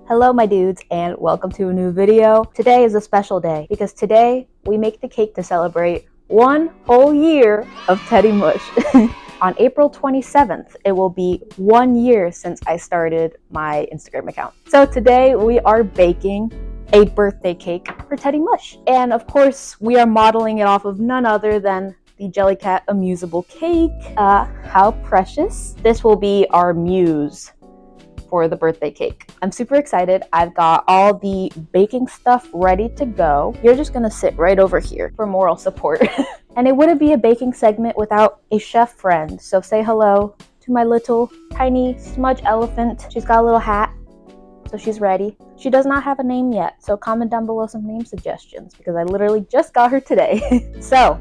Hello my dudes and welcome to a new video. Today is a special day because today we make the cake to celebrate 1 whole year of Teddy Mush. On April 27th, it will be 1 year since I started my Instagram account. So today we are baking a birthday cake for Teddy Mush. And of course, we are modeling it off of none other than the jellycat amusable cake. How precious. This will be our muse for the birthday cake. I'm super excited. I've got all the baking stuff ready to go. You're just gonna sit right over here for moral support. And it wouldn't be a baking segment without a chef friend. So say hello to my little tiny smudge elephant. She's got a little hat, so she's ready. She does not have a name yet, so comment down below some name suggestions because I literally just got her today. So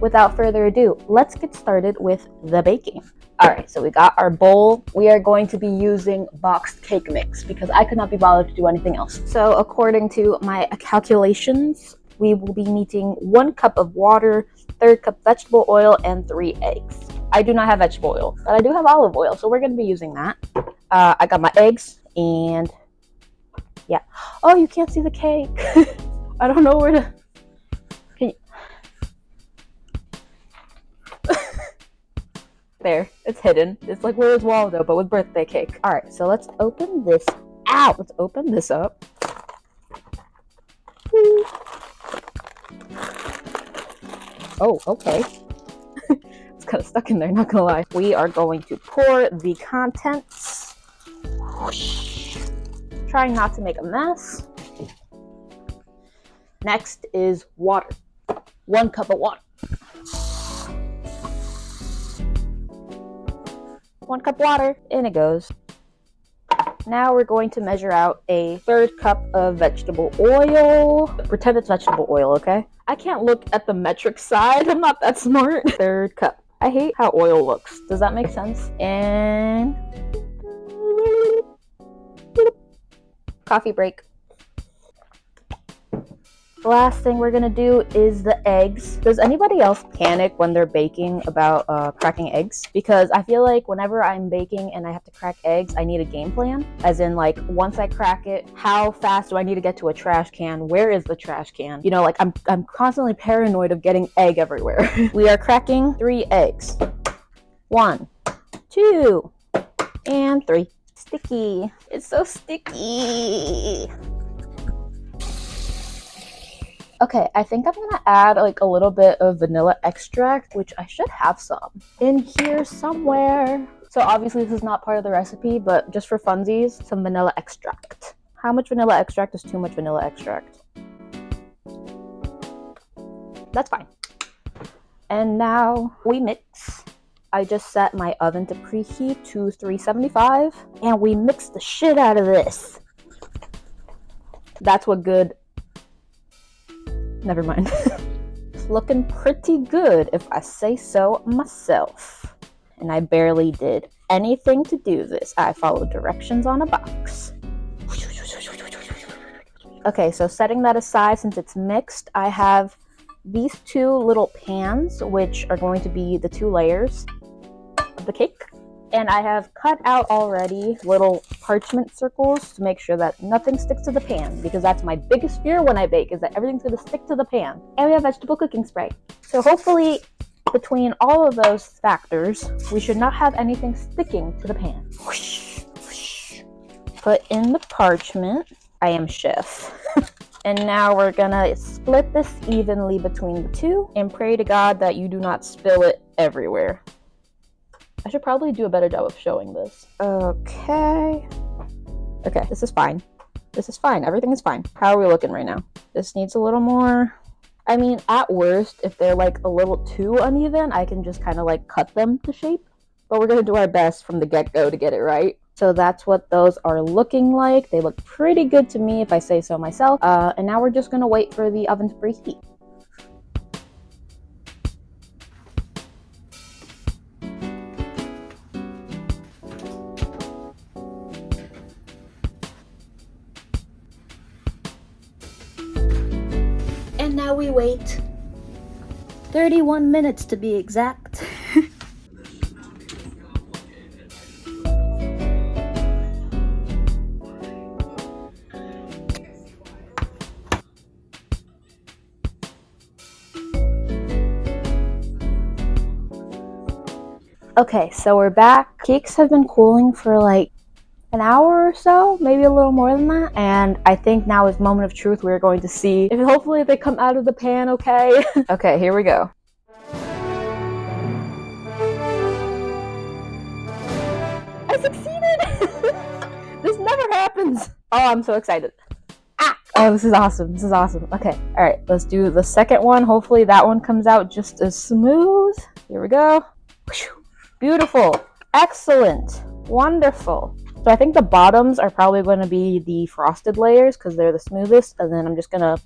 without further ado, let's get started with the baking. Alright, so we got our bowl. We are going to be using boxed cake mix because I could not be bothered to do anything else. So according to my calculations, we will be needing 1 cup of water, 1/3 cup vegetable oil, and 3 eggs. I do not have vegetable oil, but I do have olive oil, so we're going to be using that. I got my eggs, and yeah. Oh, you can't see the cake. I don't know where to... Can you... There, it's hidden. It's like Where's Waldo, but with birthday cake. All right, so let's open this out. Let's open this up. Oh, okay. It's kind of stuck in there, not gonna lie. We are going to pour the contents. Trying not to make a mess. Next is water. 1 cup of water. 1 cup water, in it goes. Now we're going to measure out a 1/3 cup of vegetable oil. Pretend it's vegetable oil, okay? I can't look at the metric side. I'm not that smart. 1/3 cup. I hate how oil looks. Does that make sense? And coffee break. The last thing we're gonna do is the eggs. Does anybody else panic when they're baking about cracking eggs? Because I feel like whenever I'm baking and I have to crack eggs, I need a game plan. As in, like, once I crack it, how fast do I need to get to a trash can? Where is the trash can? You know, like, I'm constantly paranoid of getting egg everywhere. We are cracking 3 eggs. 1, 2, and 3. Sticky. It's so sticky. Okay, I think I'm gonna add like a little bit of vanilla extract, which I should have some in here somewhere. So obviously this is not part of the recipe, but just for funsies, some vanilla extract. How much vanilla extract is too much vanilla extract? That's fine. And now we mix. I just set my oven to preheat to 375, and we mix the shit out of this. That's what good... Never mind. It's looking pretty good if I say so myself. And I barely did anything to do this. I followed directions on a box. Okay, so setting that aside, since it's mixed, I have these 2 little pans, which are going to be the 2 layers of the cake. And I have cut out already little parchment circles to make sure that nothing sticks to the pan, because that's my biggest fear when I bake, is that everything's going to stick to the pan. And we have vegetable cooking spray. So hopefully between all of those factors, we should not have anything sticking to the pan. Put in the parchment. I am chef. And now we're gonna split this evenly between the 2 and pray to God that you do not spill it everywhere. I should probably do a better job of showing this. Okay. Okay, this is fine. This is fine. Everything is fine. How are we looking right now? This needs a little more. I mean, at worst, if they're like a little too uneven, I can just kind of like cut them to shape. But we're going to do our best from the get-go to get it right. So that's what those are looking like. They look pretty good to me if I say so myself. And now we're just going to wait for the oven to preheat. And now we wait 31 minutes to be exact. Okay, so we're back. Cakes have been cooling for like an hour or so, maybe a little more than that. And I think now is moment of truth. We're going to see if hopefully they come out of the pan okay. Okay, here we go. I succeeded! This never happens. Oh, I'm so excited. Ah! Oh, this is awesome. This is awesome. Okay, all right, let's do the second one. Hopefully that one comes out just as smooth. Here we go. Beautiful. Excellent. Wonderful. So I think the bottoms are probably going to be the frosted layers because they're the smoothest. And then I'm just going to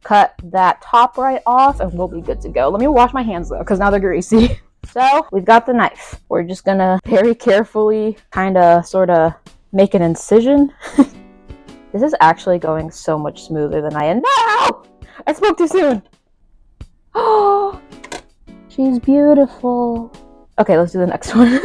cut that top right off and we'll be good to go. Let me wash my hands though because now they're greasy. So we've got the knife. We're just going to very carefully kind of sort of make an incision. This is actually going so much smoother than I am. No! I spoke too soon. Oh, she's beautiful. Okay, let's do the next one.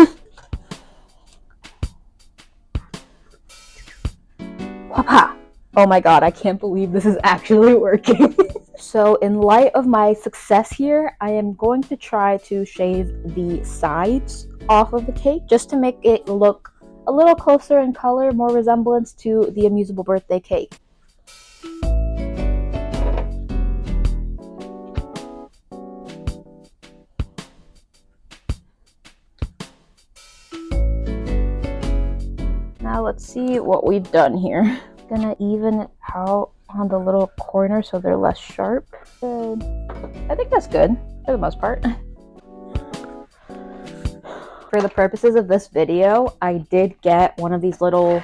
Papa. Oh my god, I can't believe this is actually working. So in light of my success here, I am going to try to shave the sides off of the cake just to make it look a little closer in color, more resemblance to the amusable birthday cake. Now let's see what we've done here. Gonna even it out on the little corner so they're less sharp. Good. I think that's good for the most part. For the purposes of this video, I did get one of these little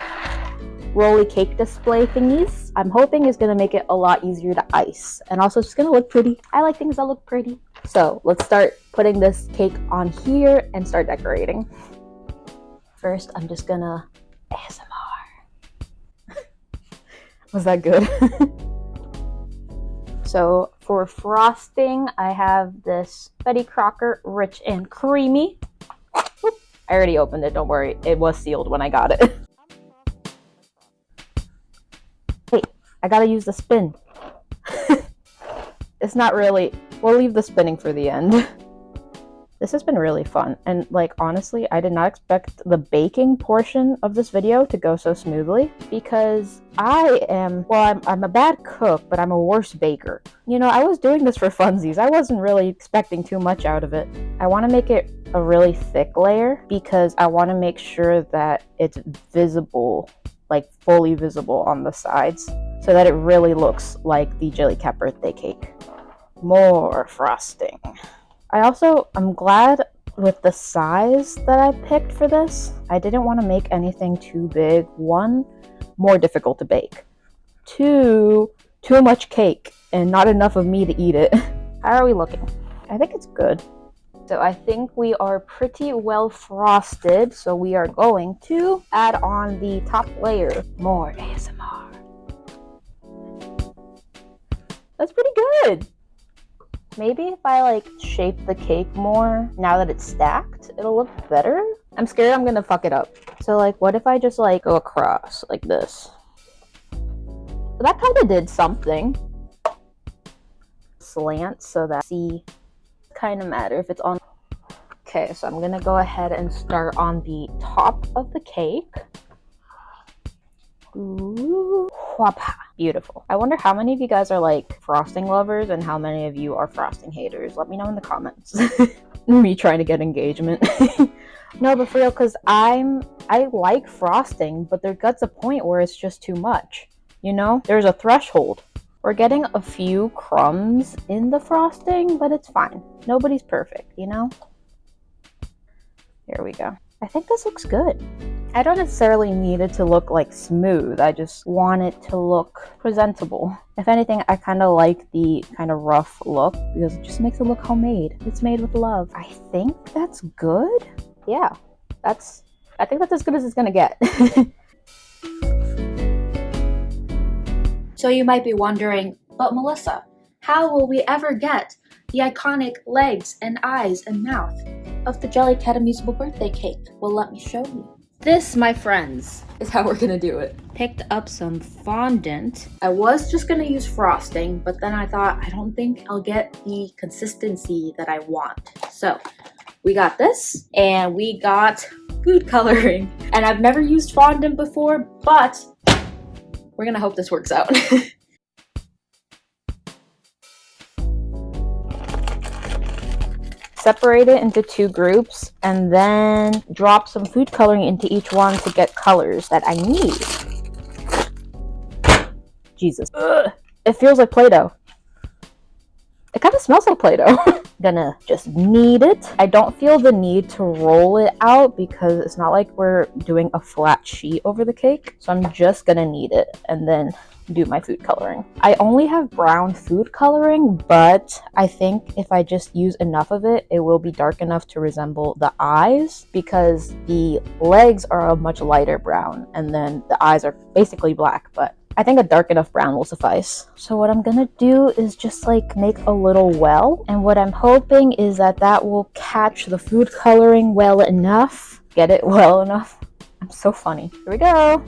rolly cake display thingies. I'm hoping it's gonna make it a lot easier to ice. And also it's just gonna look pretty. I like things that look pretty. So let's start putting this cake on here and start decorating. First, I'm just gonna ASMR. Was that good? So for frosting, I have this Betty Crocker Rich and Creamy. Oop, I already opened it, don't worry. It was sealed when I got it. Wait, I gotta use the spin. It's not really, we'll leave the spinning for the end. This has been really fun, and like honestly, I did not expect the baking portion of this video to go so smoothly because I'm a bad cook, but I'm a worse baker. You know, I was doing this for funsies. I wasn't really expecting too much out of it. I want to make it a really thick layer because I want to make sure that it's visible, like fully visible on the sides, so that it really looks like the jellycat birthday cake. More frosting. I'm glad with the size that I picked for this. I didn't want to make anything too big. 1, more difficult to bake. 2, too much cake and not enough of me to eat it. How are we looking? I think it's good. So I think we are pretty well frosted. So we are going to add on the top layer. More ASMR. That's pretty good. Maybe if I like shape the cake more now that it's stacked, it'll look better. I'm scared I'm gonna fuck it up. So like, what if I just like go across like this? That kind of did something. Slant so that see kind of matter if it's on. Okay, so I'm gonna go ahead and start on the top of the cake. Ooh, whapa. Beautiful. I wonder how many of you guys are like frosting lovers and how many of you are frosting haters. Let me know in the comments. Me trying to get engagement. No, but for real, because I like frosting, but there gets a point where it's just too much. You know, there's a threshold. We're getting a few crumbs in the frosting, but it's fine. Nobody's perfect, you know? Here we go. I think this looks good. I don't necessarily need it to look like smooth. I just want it to look presentable. If anything, I kind of like the kind of rough look because it just makes it look homemade. It's made with love. I think that's good. Yeah, I think that's as good as it's gonna get. So you might be wondering, but Melissa, how will we ever get the iconic legs and eyes and mouth of the Jellycat amusable birthday cake? Well, let me show you. This, my friends, is how we're gonna do it. Picked up some fondant. I was just gonna use frosting, but then I thought I don't think I'll get the consistency that I want. So We got this, and we got food coloring. And I've never used fondant before, but we're gonna hope this works out. Separate it into 2 groups and then drop some food coloring into each one to get colors that I need. Jesus. Ugh. It feels like Play-Doh. It kind of smells like Play-Doh. Gonna just knead it. I don't feel the need to roll it out because it's not like we're doing a flat sheet over the cake. So I'm just gonna knead it and then do my food coloring. I only have brown food coloring, but I think if I just use enough of it, it will be dark enough to resemble the eyes, because the legs are a much lighter brown and then the eyes are basically black, but I think a dark enough brown will suffice. So what I'm gonna do is just like make a little well, and what I'm hoping is that that will catch the food coloring well enough. Get it well enough. I'm so funny. Here we go.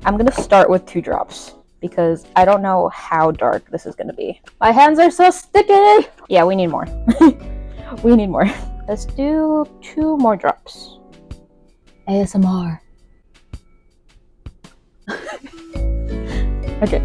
I'm gonna start with 2 drops because I don't know how dark this is gonna be. My hands are so sticky! Yeah, we need more. We need more. Let's do 2 more drops. ASMR. Okay.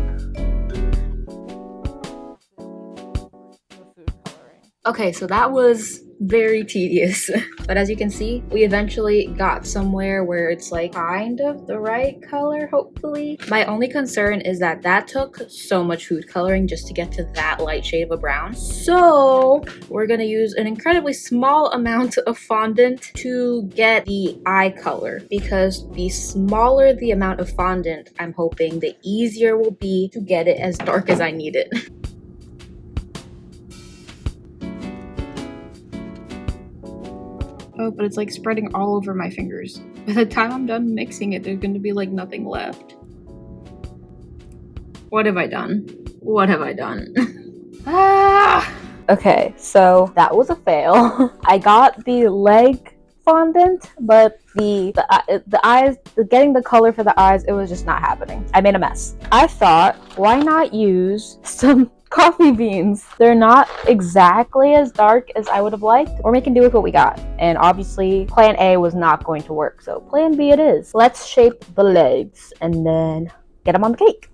Okay, so that was very tedious. But as you can see, we eventually got somewhere where it's like kind of the right color, hopefully. My only concern is that that took so much food coloring just to get to that light shade of a brown. So we're gonna use an incredibly small amount of fondant to get the eye color, because the smaller the amount of fondant I'm hoping, the easier will be to get it as dark as I need it. Oh, but it's like spreading all over my fingers. By the time I'm done mixing it, there's gonna be like nothing left. What have I done? What have I done? Ah! Okay, so that was a fail. I got the leg fondant, but the eyes, getting the color for the eyes, it was just not happening. I made a mess. I thought, why not use some coffee beans? They're not exactly as dark as I would have liked. We're making do with what we got. And obviously, plan A was not going to work, so plan B it is. Let's shape the legs and then get them on the cake.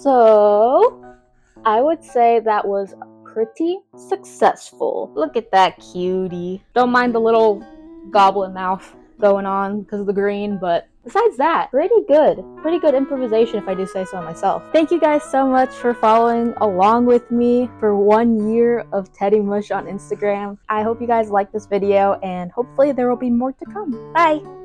So, I would say that was pretty successful. Look at that cutie. Don't mind the little goblin mouth going on because of the green, but besides that, pretty good. Pretty good improvisation if I do say so myself. Thank you guys so much for following along with me for 1 year of Teddy Mush on Instagram. I hope you guys liked this video and hopefully there will be more to come. Bye!